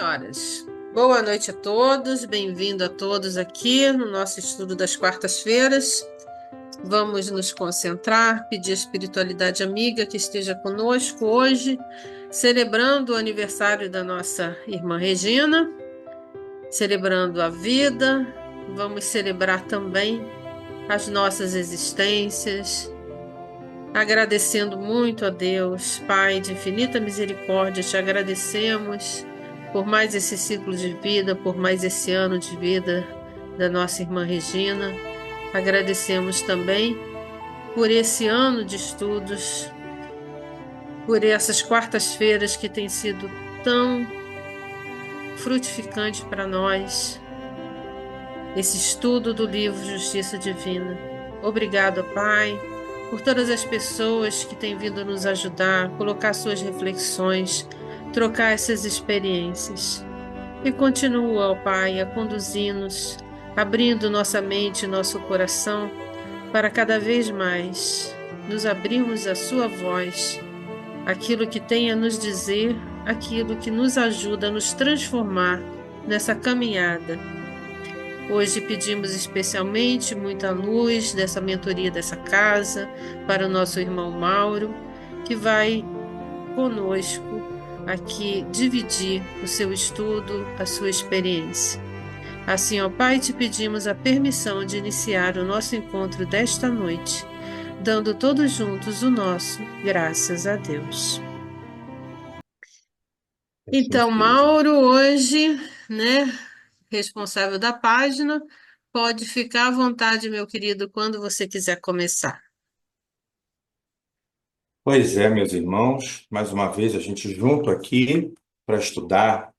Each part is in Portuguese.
senhoras. Boa noite a todos, bem-vindo a todos aqui no nosso estudo das quartas-feiras. Vamos nos concentrar, pedir a espiritualidade amiga que esteja conosco hoje, celebrando o aniversário da nossa irmã Regina, celebrando a vida. Vamos celebrar também as nossas existências, agradecendo muito a Deus, Pai de infinita misericórdia, te agradecemos por mais esse ciclo de vida, por mais esse ano de vida da nossa irmã Regina. Agradecemos também por esse ano de estudos, por essas quartas-feiras que têm sido tão frutificante para nós, esse estudo do livro Justiça Divina. Obrigado, Pai, por todas as pessoas que têm vindo nos ajudar, colocar suas reflexões, trocar essas experiências. E continua, ó Pai, a conduzir-nos, abrindo nossa mente e nosso coração para cada vez mais nos abrirmos à sua voz, aquilo que tem a nos dizer, aquilo que nos ajuda a nos transformar nessa caminhada. Hoje pedimos especialmente muita luz dessa mentoria dessa casa para o nosso irmão Mauro, que vai conosco aqui dividir o seu estudo, a sua experiência. Assim, ó Pai, te pedimos a permissão de iniciar o nosso encontro desta noite, dando todos juntos o nosso graças a Deus. Então, Mauro, hoje, né, responsável da página, pode ficar à vontade, meu querido, quando você quiser começar. Pois é, meus irmãos, mais uma vez a gente junto aqui para estudar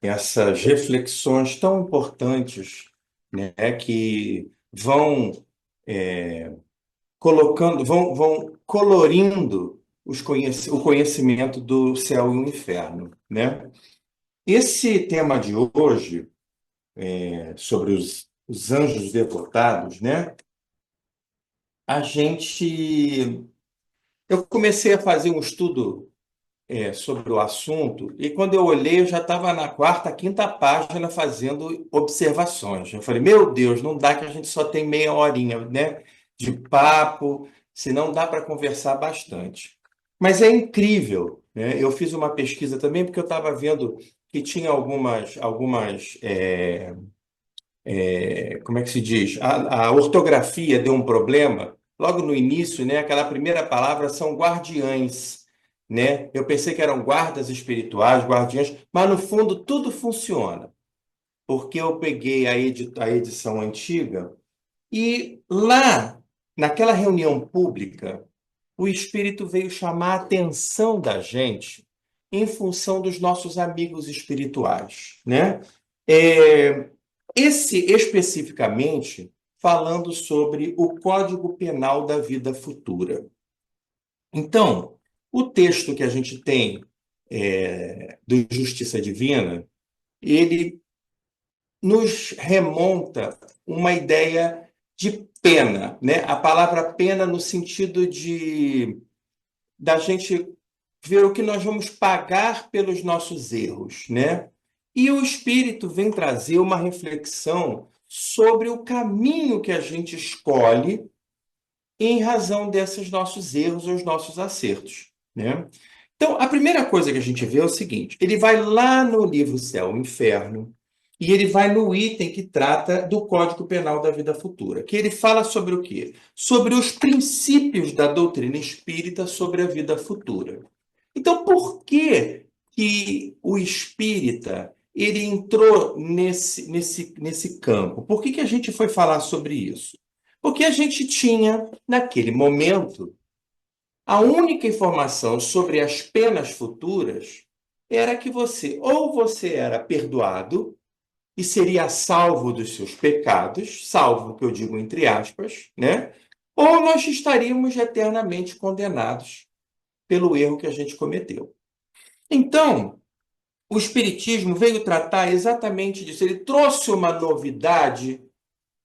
essas reflexões tão importantes, né, que vão vão colorindo o conhecimento do céu e o inferno, né? Esse tema de hoje, sobre os anjos devotados, né? A gente, eu comecei a fazer um estudo sobre o assunto, e quando eu olhei, eu já estava na quarta, quinta página fazendo observações. Eu falei, meu Deus, não dá que a gente só tem meia horinha, né, de papo, senão dá para conversar bastante. Mas é incrível, né? Eu fiz uma pesquisa também, porque eu estava vendo que tinha como é que se diz? A ortografia deu um problema logo no início, né? Aquela primeira palavra são guardiães, né? Eu pensei que eram guardas espirituais, guardiães, mas no fundo tudo funciona, porque eu peguei a edição antiga e lá, naquela reunião pública, o Espírito veio chamar a atenção da gente em função dos nossos amigos espirituais, né? É, esse especificamente falando sobre o Código Penal da Vida Futura. Então, o texto que a gente tem do Justiça Divina, ele nos remonta uma ideia de pena, né? A palavra pena no sentido de da gente ver o que nós vamos pagar pelos nossos erros, né? E o Espírito vem trazer uma reflexão sobre o caminho que a gente escolhe em razão desses nossos erros ou os nossos acertos, né? Então, a primeira coisa que a gente vê é o seguinte: ele vai lá no livro Céu e Inferno e ele vai no item que trata do Código Penal da Vida Futura, que ele fala sobre o quê? Sobre os princípios da doutrina espírita sobre a vida futura. Então, por que que o espírita ele entrou nesse campo? Por que que a gente foi falar sobre isso? Porque a gente tinha, naquele momento, a única informação sobre as penas futuras era que você era perdoado e seria salvo dos seus pecados, salvo que eu digo entre aspas, né? Ou nós estaríamos eternamente condenados pelo erro que a gente cometeu. Então, o Espiritismo veio tratar exatamente disso. Ele trouxe uma novidade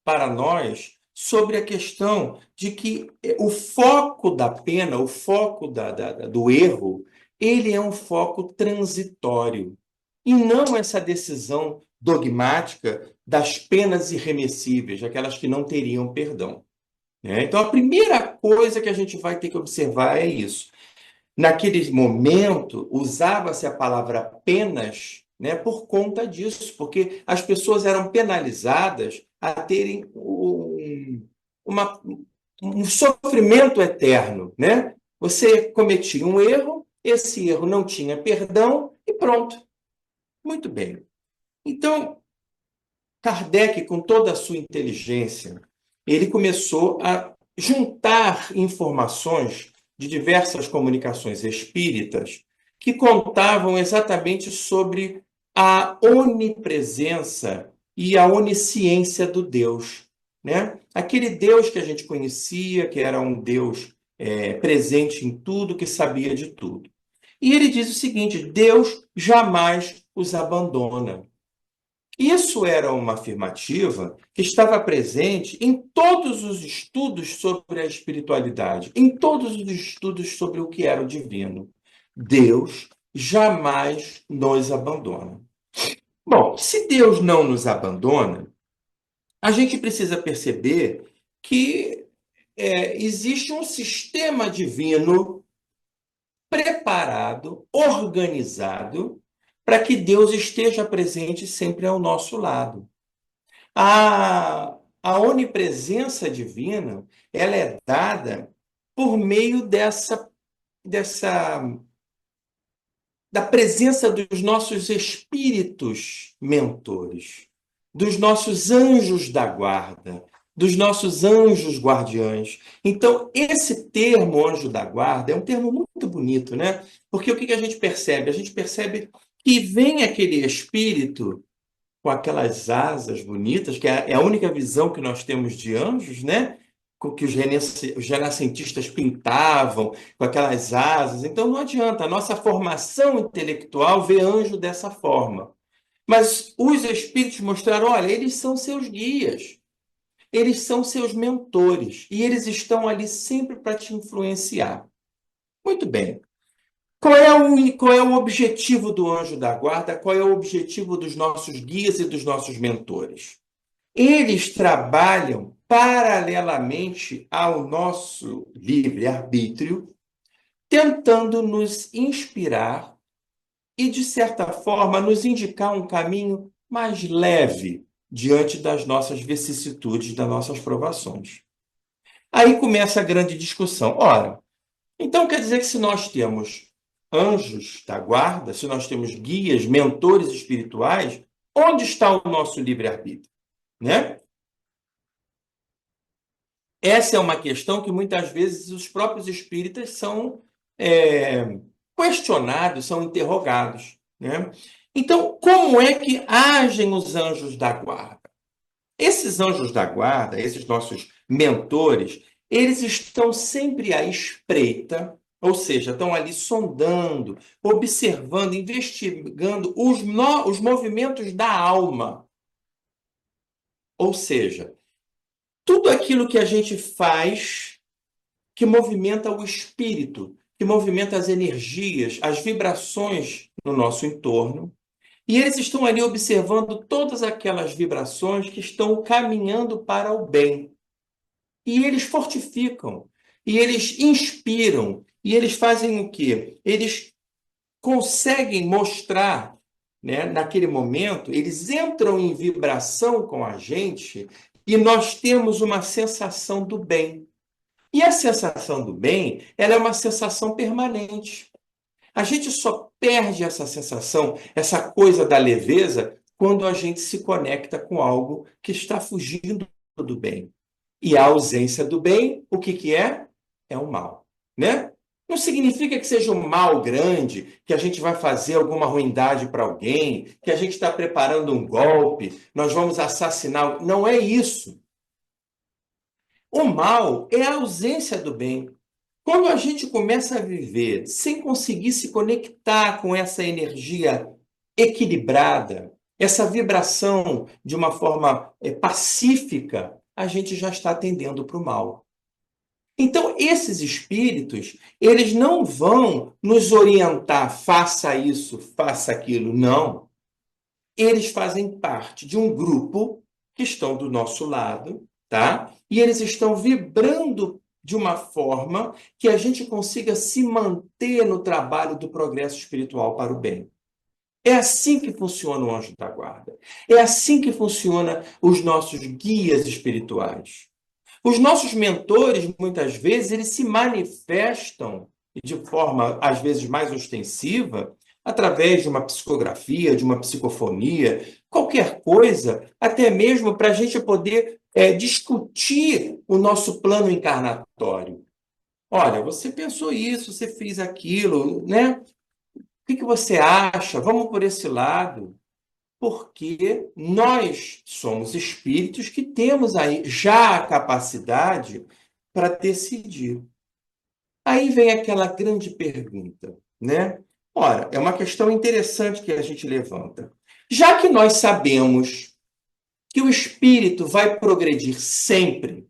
para nós sobre a questão de que o foco da pena, o foco do erro, ele é um foco transitório. e não essa decisão dogmática das penas irremessíveis, aquelas que não teriam perdão, né? Então, a primeira coisa que a gente vai ter que observar é isso. Naquele momento, usava-se a palavra penas, né, por conta disso, porque as pessoas eram penalizadas a terem uma, um sofrimento eterno, né? Você cometia um erro, esse erro não tinha perdão e pronto. Muito bem. Então, Kardec, com toda a sua inteligência, ele começou a juntar informações de diversas comunicações espíritas que contavam exatamente sobre a onipresença e a onisciência do Deus, né? Aquele Deus que a gente conhecia, que era um Deus presente em tudo, que sabia de tudo. E ele diz o seguinte: Deus jamais os abandona. Isso era uma afirmativa que estava presente em todos os estudos sobre a espiritualidade, em todos os estudos sobre o que era o divino. Deus jamais nos abandona. Bom, se Deus não nos abandona, a gente precisa perceber que existe um sistema divino preparado, organizado, para que Deus esteja presente sempre ao nosso lado. A onipresença divina, ela é dada por meio dessa da presença dos nossos espíritos mentores, dos nossos anjos da guarda, dos nossos anjos guardiães. Então, esse termo anjo da guarda é um termo muito bonito, né? Porque o que a gente percebe? A gente percebe que vem aquele espírito com aquelas asas bonitas, que é a única visão que nós temos de anjos, né? Com que os renascentistas pintavam, com aquelas asas. Então não adianta, a nossa formação intelectual vê anjo dessa forma. Mas os espíritos mostraram, olha, eles são seus guias, eles são seus mentores, e eles estão ali sempre para te influenciar. Muito bem. Qual é o objetivo do anjo da guarda? Qual é o objetivo dos nossos guias e dos nossos mentores? Eles trabalham paralelamente ao nosso livre-arbítrio, tentando nos inspirar e, de certa forma, nos indicar um caminho mais leve diante das nossas vicissitudes, das nossas provações. Aí começa a grande discussão. Ora, então quer dizer que se nós temos anjos da guarda, se nós temos guias, mentores espirituais, onde está o nosso livre-arbítrio, né? Essa é uma questão que muitas vezes os próprios espíritas são questionados, são interrogados, né? Então, como é que agem os anjos da guarda? Esses anjos da guarda, esses nossos mentores, eles estão sempre à espreita, ou seja, estão ali sondando, observando, investigando os movimentos da alma. Ou seja, tudo aquilo que a gente faz que movimenta o espírito, que movimenta as energias, as vibrações no nosso entorno. E eles estão ali observando todas aquelas vibrações que estão caminhando para o bem. E eles fortificam, e eles inspiram, e eles fazem o quê? Eles conseguem mostrar, né, naquele momento, eles entram em vibração com a gente e nós temos uma sensação do bem. E a sensação do bem, ela é uma sensação permanente. A gente só perde essa sensação, essa coisa da leveza, quando a gente se conecta com algo que está fugindo do bem. E a ausência do bem, o que é? É o mal, né? Não significa que seja um mal grande, que a gente vai fazer alguma ruindade para alguém, que a gente está preparando um golpe, nós vamos assassinar. Não é isso. O mal é a ausência do bem. Quando a gente começa a viver sem conseguir se conectar com essa energia equilibrada, essa vibração de uma forma pacífica, a gente já está tendendo para o mal. Então, esses espíritos, eles não vão nos orientar, faça isso, faça aquilo, não. eles fazem parte de um grupo que estão do nosso lado, tá? E eles estão vibrando de uma forma que a gente consiga se manter no trabalho do progresso espiritual para o bem. É assim que funciona o anjo da guarda. É assim que funciona os nossos guias espirituais. Os nossos mentores, muitas vezes, eles se manifestam de forma, às vezes, mais ostensiva, através de uma psicografia, de uma psicofonia, qualquer coisa, até mesmo para a gente poder discutir o nosso plano encarnatório. Olha, você pensou isso, você fez aquilo, né? O que você acha? Vamos por esse lado. Porque nós somos espíritos que temos aí já a capacidade para decidir. Aí vem aquela grande pergunta, né? Ora, é uma questão interessante que a gente levanta. Já que nós sabemos que o espírito vai progredir sempre,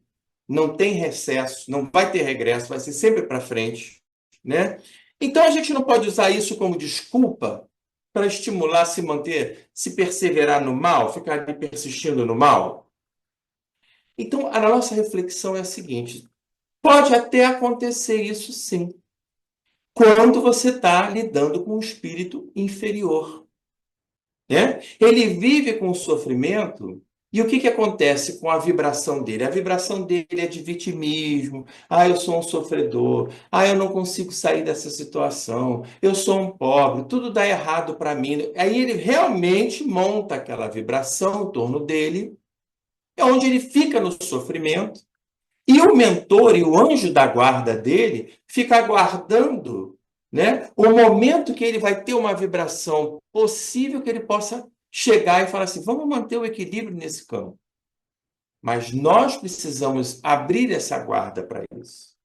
não tem recesso, não vai ter regresso, vai ser sempre para frente, né? Então a gente não pode usar isso como desculpa para estimular, se manter, se perseverar no mal, ficar ali persistindo no mal. Então a nossa reflexão é a seguinte: pode até acontecer isso sim, quando você está lidando com um espírito inferior, né? Ele vive com o sofrimento. E o que acontece com a vibração dele? A vibração dele é de vitimismo. Ah, eu sou um sofredor. Ah, eu não consigo sair dessa situação. Eu sou um pobre. Tudo dá errado para mim. Aí ele realmente monta aquela vibração em torno dele, é onde ele fica no sofrimento. E o mentor e o anjo da guarda dele fica aguardando, né, o momento que ele vai ter uma vibração possível que ele possa chegar e falar assim: vamos manter o equilíbrio nesse campo. Mas nós precisamos abrir essa guarda para isso.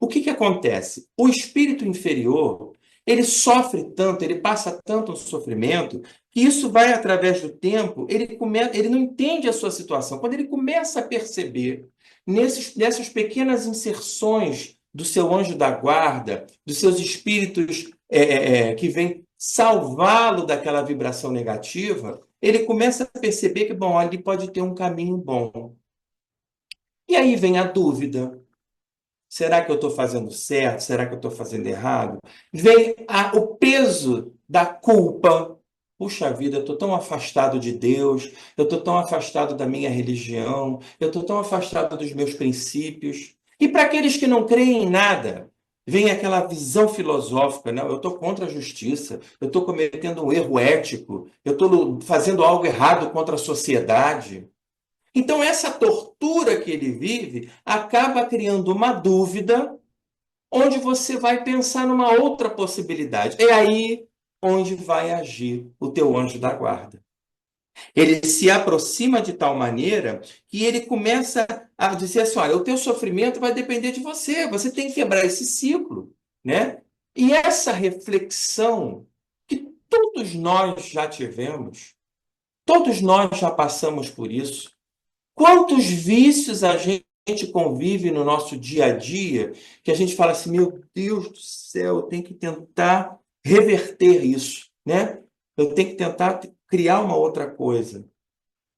O que acontece? O espírito inferior, ele sofre tanto, ele passa tanto no sofrimento, que isso vai através do tempo, ele não entende a sua situação. Quando ele começa a perceber nessas pequenas inserções do seu anjo da guarda, dos seus espíritos que vêm salvá-lo daquela vibração negativa, ele começa a perceber que, bom, ali pode ter um caminho bom. E aí vem a dúvida. Será que eu estou fazendo certo? Será que eu estou fazendo errado? Vem o peso da culpa. Puxa vida, eu estou tão afastado de Deus, eu estou tão afastado da minha religião, eu estou tão afastado dos meus princípios. E para aqueles que não creem em nada, vem aquela visão filosófica, não, eu estou contra a justiça, eu estou cometendo um erro ético, eu estou fazendo algo errado contra a sociedade. Então, essa tortura que ele vive acaba criando uma dúvida, onde você vai pensar numa outra possibilidade. É aí onde vai agir o teu anjo da guarda. Ele se aproxima de tal maneira que ele começa a dizer assim: olha, o teu sofrimento vai depender de você, você tem que quebrar esse ciclo, né? E essa reflexão que todos nós já tivemos, todos nós já passamos por isso. Quantos vícios a gente convive no nosso dia a dia que a gente fala assim: meu Deus do céu, eu tenho que tentar reverter isso, né? Eu tenho que tentar criar uma outra coisa.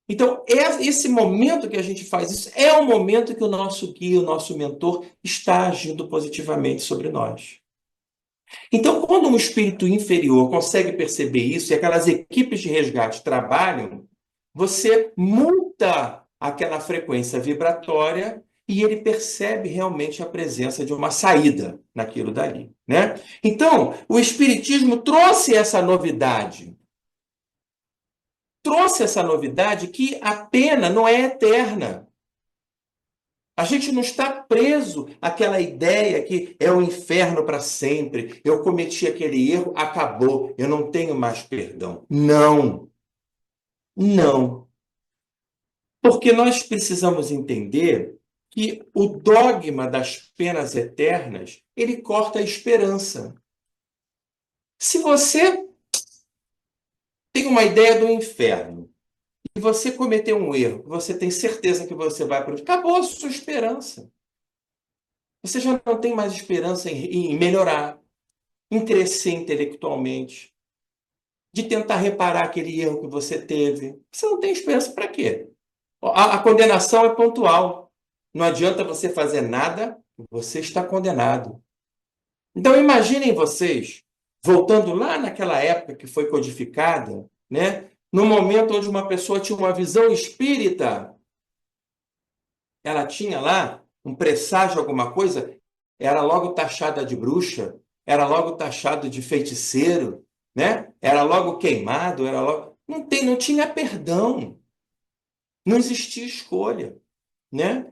Então, esse momento que a gente faz isso é o momento que o nosso guia, o nosso mentor, está agindo positivamente sobre nós. Então, quando um espírito inferior consegue perceber isso e aquelas equipes de resgate trabalham, você muda aquela frequência vibratória e ele percebe realmente a presença de uma saída naquilo dali, né? Então, o Espiritismo trouxe essa novidade. Trouxe essa novidade que a pena não é eterna. A gente não está preso àquela ideia que é o inferno para sempre. Eu cometi aquele erro, acabou, eu não tenho mais perdão. Não, não. Porque nós precisamos entender que o dogma das penas eternas, ele corta a esperança. Se você tem uma ideia do inferno e você cometeu um erro, você tem certeza que você vai para o... Acabou a sua esperança. Você já não tem mais esperança em melhorar, em crescer intelectualmente. de tentar reparar aquele erro que você teve. Você não tem esperança para quê? A condenação é pontual. Não adianta você fazer nada, você está condenado. Então, imaginem vocês, voltando lá naquela época que foi codificada, né? No momento onde uma pessoa tinha uma visão espírita, ela tinha lá um presságio de alguma coisa, era logo taxada de bruxa, era logo taxado de feiticeiro, né? Era logo queimado, era logo... não tinha perdão, não existia escolha, né?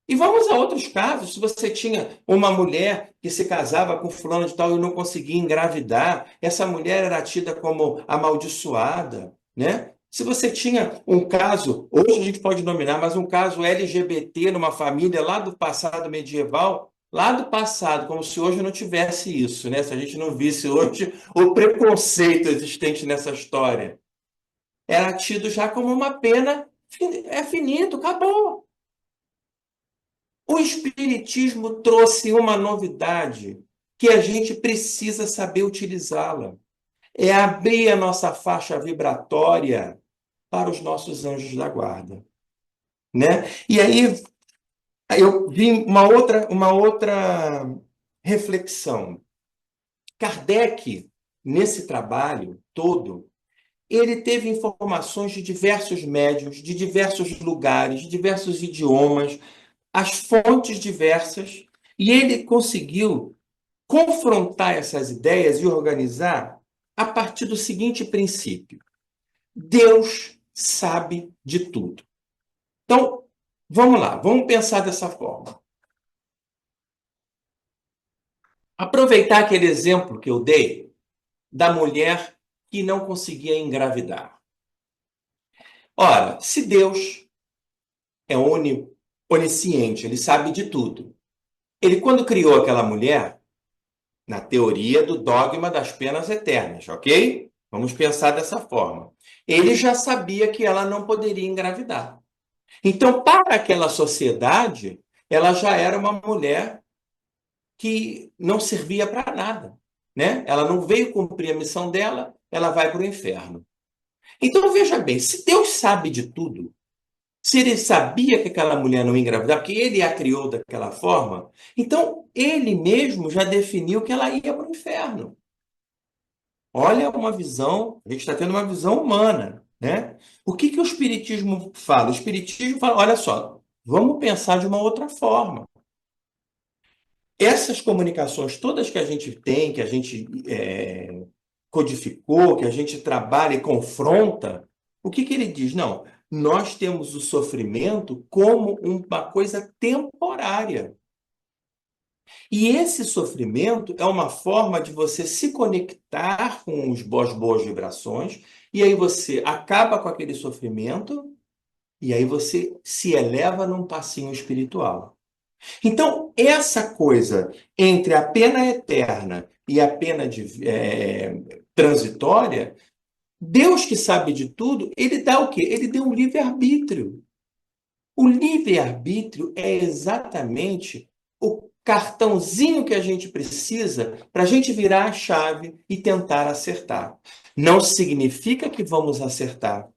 E vamos a outros casos. Se você tinha uma mulher que se casava com fulano de tal e não conseguia engravidar, essa mulher era tida como amaldiçoada, né? Se você tinha um caso, hoje a gente pode nominar, mas um caso LGBT numa família lá do passado medieval, lá do passado, como se hoje não tivesse isso, né? Se a gente não visse hoje o preconceito existente nessa história, era tido já como uma pena, é finito, acabou. O Espiritismo trouxe uma novidade que a gente precisa saber utilizá-la. É abrir a nossa faixa vibratória para os nossos anjos da guarda, né? E aí eu vi uma outra reflexão. Kardec, nesse trabalho todo, ele teve informações de diversos médiuns, de diversos lugares, de diversos idiomas, as fontes diversas, e ele conseguiu confrontar essas ideias e organizar a partir do seguinte princípio: Deus sabe de tudo. Então, vamos lá, vamos pensar dessa forma. Aproveitar aquele exemplo que eu dei da mulher que não conseguia engravidar. Ora, se Deus é onisciente, ele sabe de tudo. Ele, quando criou aquela mulher, na teoria do dogma das penas eternas, ok? Vamos pensar dessa forma. Ele já sabia que ela não poderia engravidar. Então, para aquela sociedade, ela já era uma mulher que não servia para nada, né? Ela não veio cumprir a missão dela, ela vai para o inferno. Então, veja bem, se Deus sabe de tudo, se ele sabia que aquela mulher não ia engravidar, porque ele a criou daquela forma, então ele mesmo já definiu que ela ia para o inferno. Olha uma visão, a gente está tendo uma visão humana, né? O que que o Espiritismo fala? O Espiritismo fala, olha só, vamos pensar de uma outra forma. Essas comunicações todas que a gente tem, que a gente codificou, que a gente trabalha e confronta, o que que ele diz? Não, nós temos o sofrimento como uma coisa temporária. E esse sofrimento é uma forma de você se conectar com as boas vibrações, e aí você acaba com aquele sofrimento, e aí você se eleva num passinho espiritual. Então, essa coisa entre a pena eterna e a pena transitória, Deus que sabe de tudo, ele dá o quê? Ele deu um livre-arbítrio. O livre-arbítrio é exatamente o cartãozinho que a gente precisa para a gente virar a chave e tentar acertar. Não significa que vamos acertar.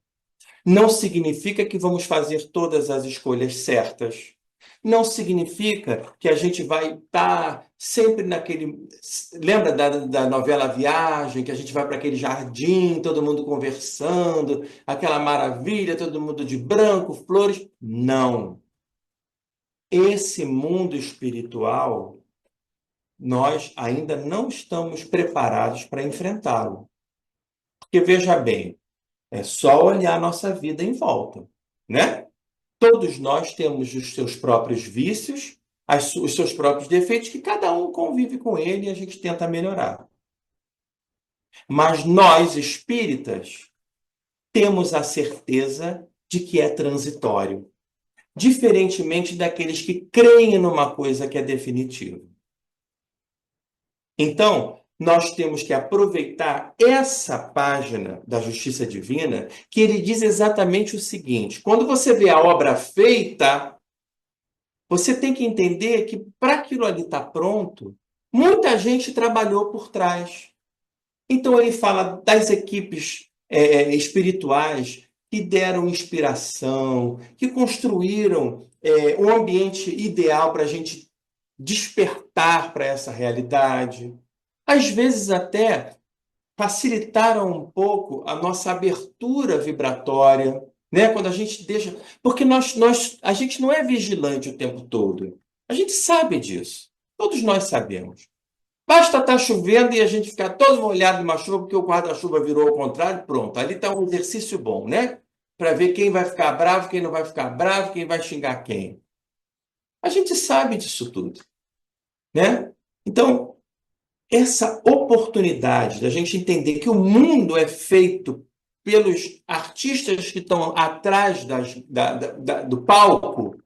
Não significa que vamos fazer todas as escolhas certas. Não significa que a gente vai estar sempre naquele. Lembra da novela Viagem, que a gente vai para aquele jardim, todo mundo conversando, aquela maravilha, todo mundo de branco, flores? Não. Esse mundo espiritual, nós ainda não estamos preparados para enfrentá-lo. Porque veja bem, é só olhar a nossa vida em volta, né? Todos nós temos os seus próprios vícios, os seus próprios defeitos, que cada um convive com ele e a gente tenta melhorar. Mas nós, espíritas, temos a certeza de que é transitório, diferentemente daqueles que creem numa coisa que é definitiva. Então, nós temos que aproveitar essa página da Justiça Divina, que ele diz exatamente o seguinte: quando você vê a obra feita, você tem que entender que para aquilo ali estar pronto, muita gente trabalhou por trás. Então, ele fala das equipes espirituais que deram inspiração, que construíram um ambiente ideal para a gente despertar para essa realidade. Às vezes, até facilitaram um pouco a nossa abertura vibratória, né? Quando a gente deixa. Porque a gente não é vigilante o tempo todo. A gente sabe disso. Todos nós sabemos. Basta estar chovendo e a gente ficar todo molhado numa chuva, porque o guarda-chuva virou ao contrário, pronto. Ali está um exercício bom, né? Para ver quem vai ficar bravo, quem não vai ficar bravo, quem vai xingar quem. A gente sabe disso tudo, né? Então, essa oportunidade da gente entender que o mundo é feito pelos artistas que estão atrás do palco,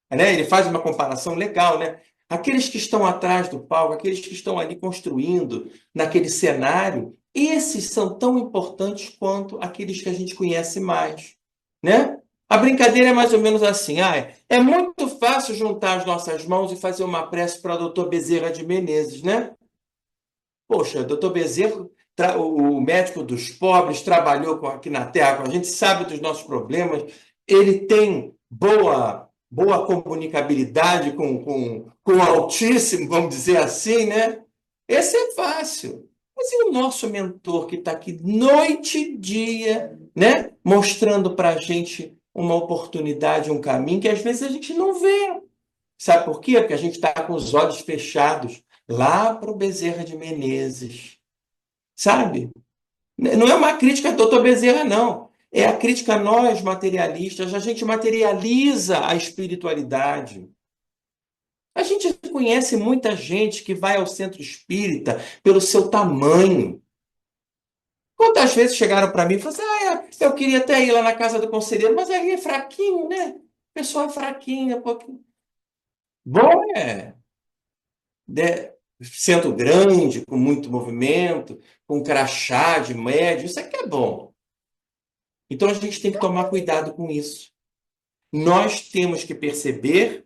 né? Ele faz uma comparação legal, né? Aqueles que estão atrás do palco, aqueles que estão ali construindo naquele cenário, esses são tão importantes quanto aqueles que a gente conhece mais, né? A brincadeira é mais ou menos assim: é muito fácil juntar as nossas mãos e fazer uma prece para o doutor Bezerra de Menezes, né? Poxa, doutor Bezerra, o médico dos pobres, trabalhou aqui na Terra com a gente, sabe dos nossos problemas, ele tem boa comunicabilidade com o Altíssimo, vamos dizer assim, né? Esse é fácil. Mas e o nosso mentor que está aqui noite e dia, né? Mostrando para a gente uma oportunidade, um caminho que às vezes a gente não vê. Sabe por quê? Porque a gente está com os olhos fechados lá para o Bezerra de Menezes, sabe? Não é uma crítica ao doutor Bezerra, não. É a crítica a nós, materialistas. A gente materializa a espiritualidade. A gente conhece muita gente que vai ao centro espírita pelo seu tamanho. Quantas vezes chegaram para mim e falaram assim, eu queria até ir lá na casa do conselheiro, mas aí é fraquinho, né? Pessoa fraquinha, pouquinho. Bom, centro grande, com muito movimento, com crachá de médio, isso aqui é bom. Então a gente tem que tomar cuidado com isso. Nós temos que perceber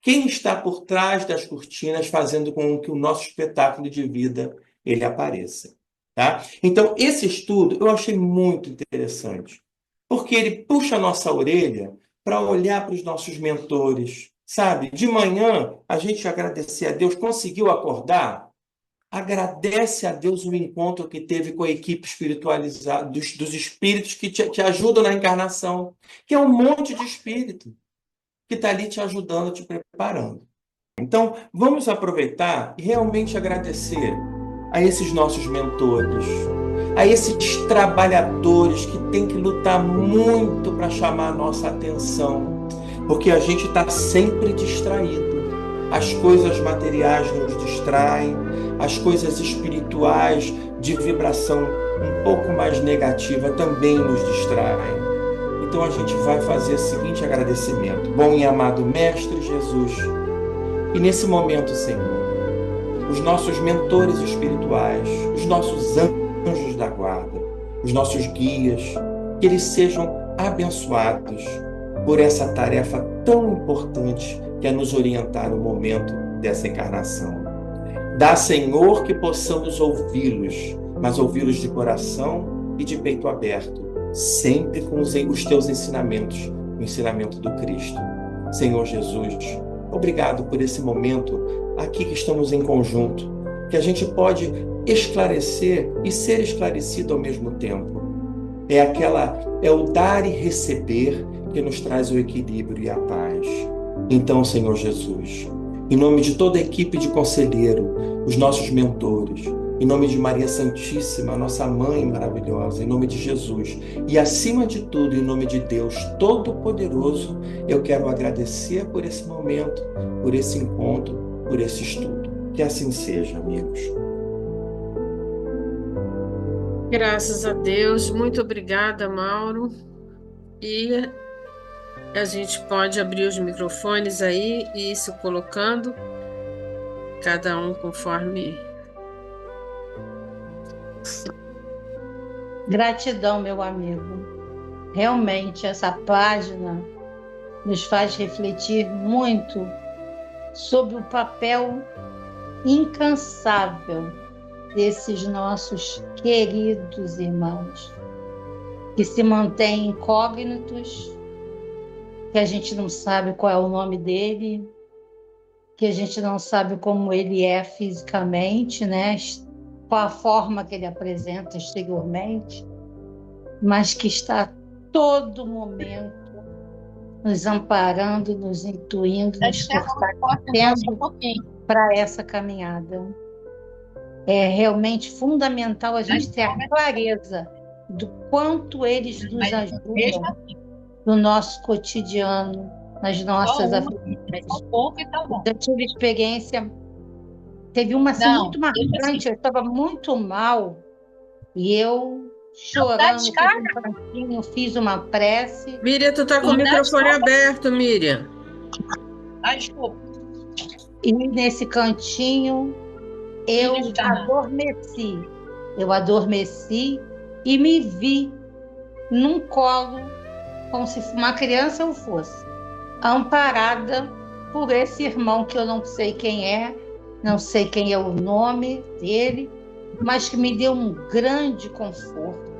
quem está por trás das cortinas fazendo com que o nosso espetáculo de vida ele apareça, tá? Então esse estudo eu achei muito interessante, porque ele puxa a nossa orelha para olhar para os nossos mentores, sabe? De manhã a gente agradecer a Deus, conseguiu acordar? Agradece a Deus o encontro que teve com a equipe espiritualizada, dos espíritos que te ajudam na encarnação, que é um monte de espírito que está ali te ajudando, te preparando. Então, vamos aproveitar e realmente agradecer a esses nossos mentores, a esses trabalhadores que têm que lutar muito para chamar a nossa atenção, porque a gente está sempre distraído. As coisas materiais nos distraem, as coisas espirituais de vibração um pouco mais negativa também nos distraem. Então a gente vai fazer o seguinte agradecimento. Bom e amado Mestre Jesus, e nesse momento, Senhor, os nossos mentores espirituais, os nossos anjos da guarda, os nossos guias, que eles sejam abençoados por essa tarefa tão importante que é nos orientar no momento dessa encarnação. Dá, Senhor, que possamos ouvi-los, mas ouvi-los de coração e de peito aberto, sempre com os teus ensinamentos, o ensinamento do Cristo. Senhor Jesus, obrigado por esse momento aqui que estamos em conjunto, que a gente pode esclarecer e ser esclarecido ao mesmo tempo. É o dar e receber que nos traz o equilíbrio e a paz. Então, Senhor Jesus, em nome de toda a equipe de conselheiro, os nossos mentores, em nome de Maria Santíssima, nossa mãe maravilhosa, em nome de Jesus e, acima de tudo, em nome de Deus Todo-Poderoso, eu quero agradecer por esse momento, por esse encontro, por esse estudo. Que assim seja, amigos. Graças a Deus, muito obrigada, Mauro. E a gente pode abrir os microfones aí e ir se colocando, cada um conforme. Gratidão, meu amigo. Realmente, essa página nos faz refletir muito sobre o papel incansável desses nossos queridos irmãos, que se mantêm incógnitos, que a gente não sabe qual é o nome dele, que a gente não sabe como ele é fisicamente, né? Qual a forma que ele apresenta exteriormente, mas que está a todo momento nos amparando, nos intuindo, nos fortalecendo para essa caminhada. É realmente fundamental a gente ter a clareza do quanto eles nos ajudam no nosso cotidiano, nas nossas aflições. Eu tive experiência, teve uma assim, muito marcante, eu estava muito mal e eu chorando, fiz um cantinho, fiz uma prece. Miriam, tu tá com o microfone aberto, Miriam. Desculpa. E nesse cantinho eu adormeci. Eu adormeci e me vi num colo, como se uma criança eu fosse, amparada por esse irmão que eu não sei quem é, não sei quem é o nome dele, mas que me deu um grande conforto,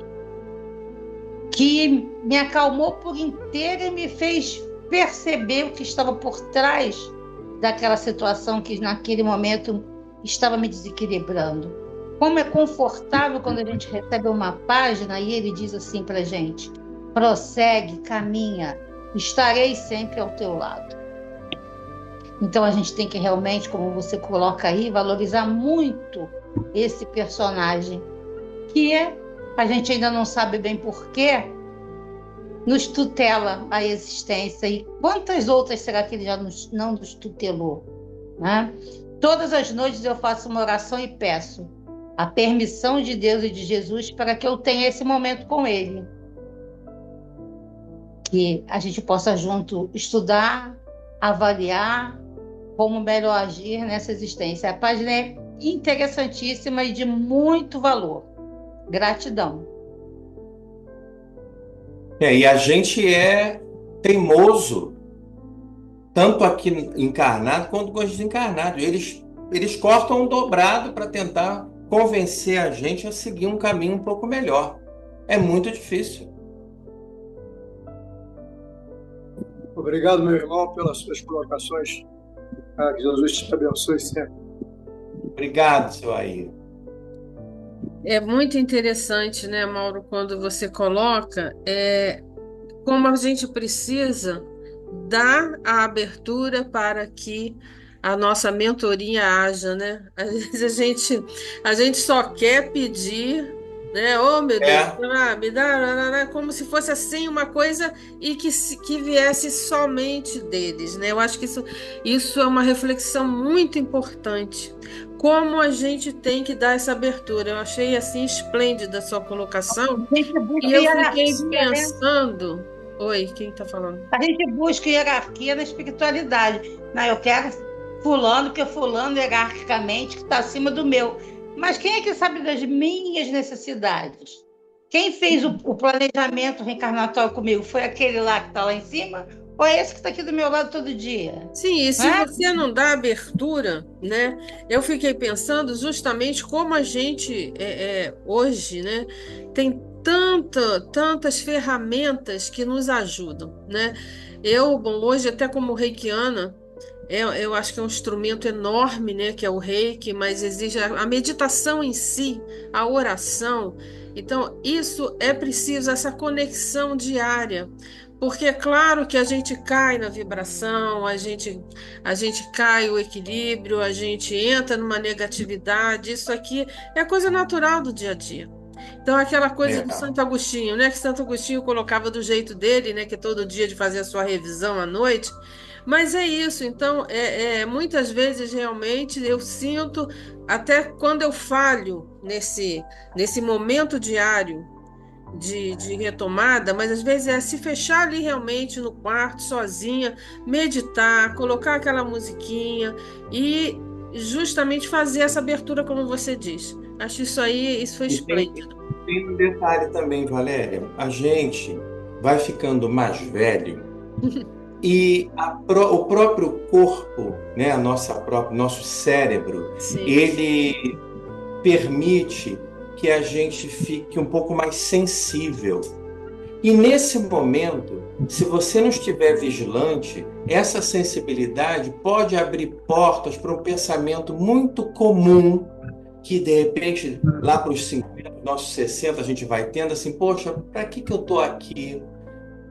que me acalmou por inteiro e me fez perceber o que estava por trás daquela situação que naquele momento estava me desequilibrando. Como é confortável quando a gente recebe uma página e ele diz assim para a gente: prossegue, caminha, estarei sempre ao teu lado. Então a gente tem que realmente, como você coloca aí, valorizar muito esse personagem, que a gente ainda não sabe bem porquê, nos tutela a existência. E quantas outras será que ele já não nos tutelou, né? Todas as noites eu faço uma oração e peço a permissão de Deus e de Jesus para que eu tenha esse momento com ele. Que a gente possa junto estudar, avaliar como melhor agir nessa existência. A página é interessantíssima e de muito valor. Gratidão. E a gente é teimoso, tanto aqui encarnado quanto com os desencarnados. Eles cortam um dobrado para tentar convencer a gente a seguir um caminho um pouco melhor. É muito difícil. Obrigado, meu irmão, pelas suas colocações. Que Jesus te abençoe sempre. Obrigado, seu Air. É muito interessante, né, Mauro, quando você coloca como a gente precisa dar a abertura para que a nossa mentoria haja, né? Às vezes a gente só quer pedir, né? Oh, meu Deus, me dá, como se fosse assim uma coisa e que viesse somente deles, né? Eu acho que isso é uma reflexão muito importante. Como a gente tem que dar essa abertura. Eu achei assim esplêndida a sua colocação e eu fiquei pensando. Né? Oi, quem está falando? A gente busca hierarquia na espiritualidade. Não, eu quero fulano, porque fulano hierarquicamente que está acima do meu. Mas quem é que sabe das minhas necessidades? Quem fez o planejamento reencarnatório comigo? Foi aquele lá que está lá em cima? Ou é esse que está aqui do meu lado todo dia? Sim, e se você não dá abertura, né? Eu fiquei pensando justamente como a gente hoje, né, tem tantas ferramentas que nos ajudam, né? Hoje até como reikiana, eu acho que é um instrumento enorme, né, que é o reiki, mas exige a meditação em si, a oração. Então, isso é preciso, essa conexão diária. Porque é claro que a gente cai na vibração, a gente cai o equilíbrio, a gente entra numa negatividade. Isso aqui é coisa natural do dia a dia. Então, aquela coisa do Santo Agostinho, né? Que Santo Agostinho colocava do jeito dele, né? Que é todo dia de fazer a sua revisão à noite. Mas é isso. Então, muitas vezes, realmente, eu sinto, até quando eu falho nesse momento diário de retomada, mas às vezes é se fechar ali realmente no quarto, sozinha, meditar, colocar aquela musiquinha e justamente fazer essa abertura, como você diz. Acho isso foi esplêndido. Tem um detalhe também, Valéria. A gente vai ficando mais velho e o próprio corpo, né, nosso cérebro, Sim. permite que a gente fique um pouco mais sensível. E nesse momento, se você não estiver vigilante, essa sensibilidade pode abrir portas para um pensamento muito comum, que de repente, lá para os 50, nossos 60, a gente vai tendo assim, poxa, para que eu estou aqui?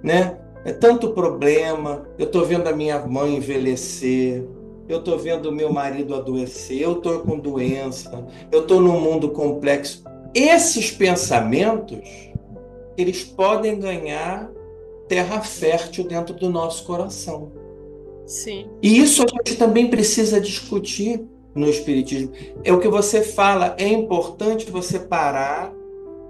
Né? É tanto problema, eu estou vendo a minha mãe envelhecer, eu estou vendo o meu marido adoecer, eu estou com doença, eu estou num mundo complexo. Esses pensamentos, eles podem ganhar terra fértil dentro do nosso coração. Sim. E isso a gente também precisa discutir no Espiritismo. É o que você fala, é importante você parar,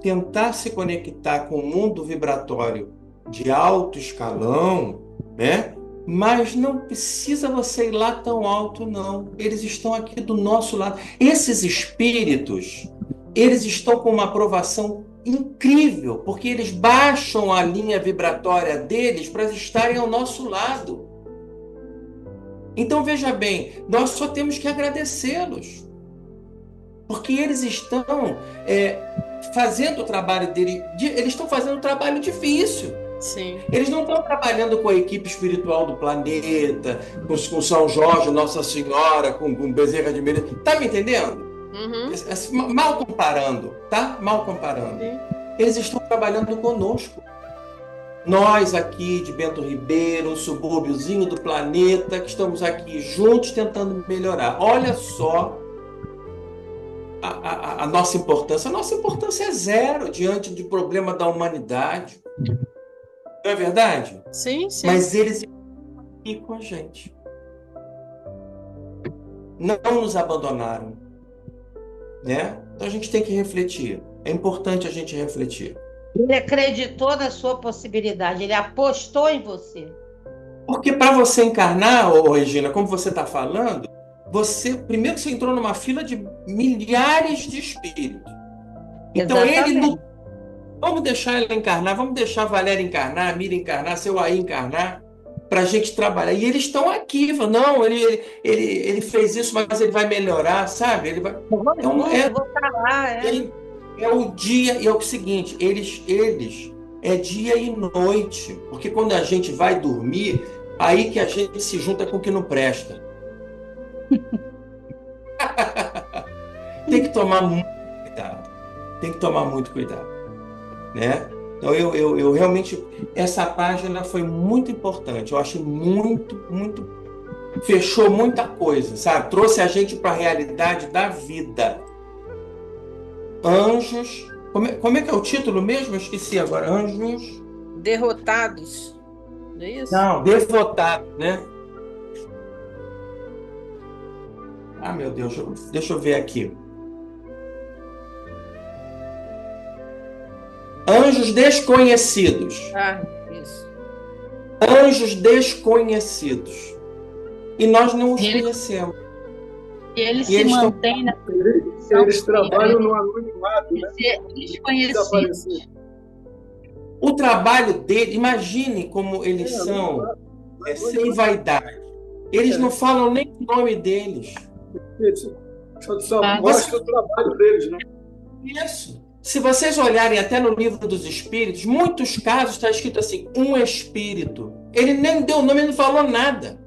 tentar se conectar com o mundo vibratório de alto escalão, né? Mas não precisa você ir lá tão alto, não. Eles estão aqui do nosso lado. Esses espíritos, eles estão com uma aprovação incrível, porque eles baixam a linha vibratória deles para estarem ao nosso lado. Então, veja bem, nós só temos que agradecê-los, porque eles estão fazendo o trabalho dele, eles estão fazendo um trabalho difícil. Sim. Eles não estão trabalhando com a equipe espiritual do planeta, com São Jorge, Nossa Senhora, com Bezerra de Menezes. Tá me entendendo? Uhum. Mal comparando, tá? Mal comparando. Sim. Eles estão trabalhando conosco. Nós aqui de Bento Ribeiro, um subúrbiozinho do planeta, que estamos aqui juntos tentando melhorar. Olha só a nossa importância. A nossa importância é zero diante do problema da humanidade. Não é verdade? Sim, sim. Mas eles estão aqui com a gente. Não nos abandonaram. Né? Então a gente tem que refletir. É importante a gente refletir. Ele acreditou na sua possibilidade, ele apostou em você. Porque para você encarnar, Regina, como você está falando, primeiro você entrou numa fila de milhares de espíritos. Então vamos deixar ela encarnar, vamos deixar a Valéria encarnar, a Mira encarnar, seu Aí encarnar, para a gente trabalhar. E eles estão aqui, não, ele fez isso, mas ele vai melhorar, sabe? Ele vai. Vou estar lá, É o dia, e é o seguinte, eles é dia e noite, porque quando a gente vai dormir, aí que a gente se junta com o que não presta. Tem que tomar muito cuidado. Tem que tomar muito cuidado, né? Então eu realmente, essa página foi muito importante. Eu achei muito fechou muita coisa, sabe? Trouxe a gente para a realidade da vida. Anjos, como é que é o título mesmo? Eu esqueci agora. Anjos derrotados, não é isso? Não, devotados, né? Ah, meu Deus, deixa eu ver aqui. Anjos desconhecidos. Ah, isso. Anjos desconhecidos. E nós não os conhecemos. E eles se mantêm na. Eles trabalham no anonimato, né? Desconhecidos. O trabalho dele, imagine como eles são sem vaidade. Eles não falam nem o nome deles. Só mostra o trabalho deles, né? Isso. Se vocês olharem até no livro dos espíritos, muitos casos está escrito assim, um espírito. Ele nem deu nome, ele não falou nada.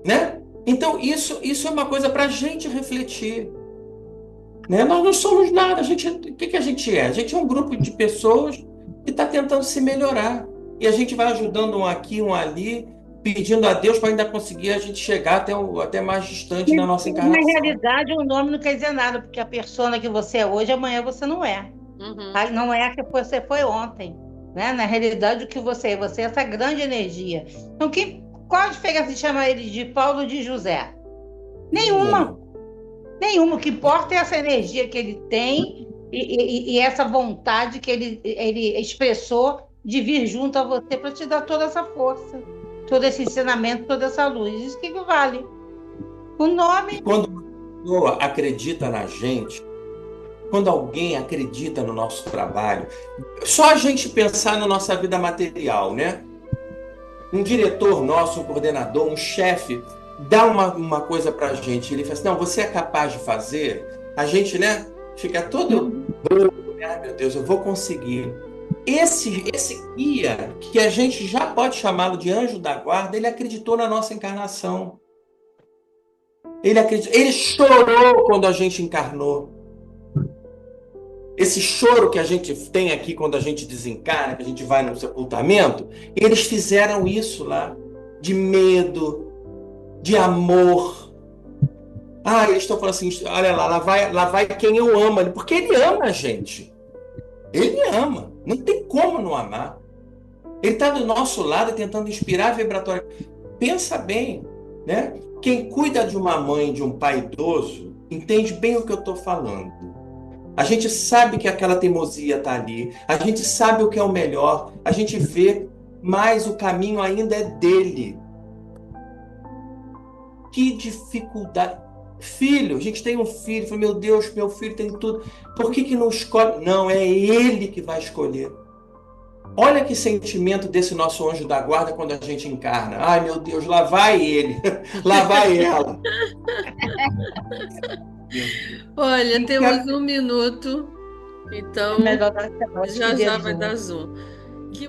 Né? Então, isso é uma coisa para a gente refletir. Né? Nós não somos nada. O que a gente é? A gente é um grupo de pessoas que está tentando se melhorar. E a gente vai ajudando um aqui, um ali, pedindo a Deus para ainda conseguir a gente chegar até mais distante na nossa encarnação. Na realidade, o nome não quer dizer nada, porque a persona que você é hoje, amanhã você não é. Uhum. Não é a que você foi ontem. Né? Na realidade, o que você é essa grande energia. Então, qual a diferença de chamar ele de Paulo ou de José? Nenhuma. Nenhuma. O que importa é essa energia que ele tem e essa vontade que ele expressou de vir junto a você para te dar toda essa força, todo esse ensinamento, toda essa luz. Isso que vale. O nome... Quando a pessoa acredita na gente, quando alguém acredita no nosso trabalho, só a gente pensar na nossa vida material, né? Um diretor nosso, um coordenador, um chefe, dá uma coisa para a gente. Ele fala assim, não, você é capaz de fazer? A gente, né, fica todo bobo, né? Ai, meu Deus, eu vou conseguir. Esse guia, que a gente já pode chamá-lo de anjo da guarda, ele acreditou na nossa encarnação. Ele chorou quando a gente encarnou. Esse choro que a gente tem aqui quando a gente desencarna, que a gente vai no sepultamento, eles fizeram isso lá, de medo, de amor. Ah, eles estão falando assim, olha lá vai quem eu amo, porque ele ama a gente. Ele ama, não tem como não amar. Ele está do nosso lado tentando inspirar vibratório. Pensa bem, né? Quem cuida de uma mãe, de um pai idoso, entende bem o que eu estou falando. A gente sabe que aquela teimosia está ali, a gente sabe o que é o melhor, a gente vê, mas o caminho ainda é dele. Que dificuldade. Filho, a gente tem um filho, fala, meu Deus, meu filho tem tudo. Por que não escolhe? Não, é ele que vai escolher. Olha que sentimento desse nosso anjo da guarda quando a gente encarna. Ai, meu Deus, lá vai ele, lá vai ela. Olha, temos 1 minuto, então Melhor dar tchau, já que já Deus vai ouça. dar zoom. Que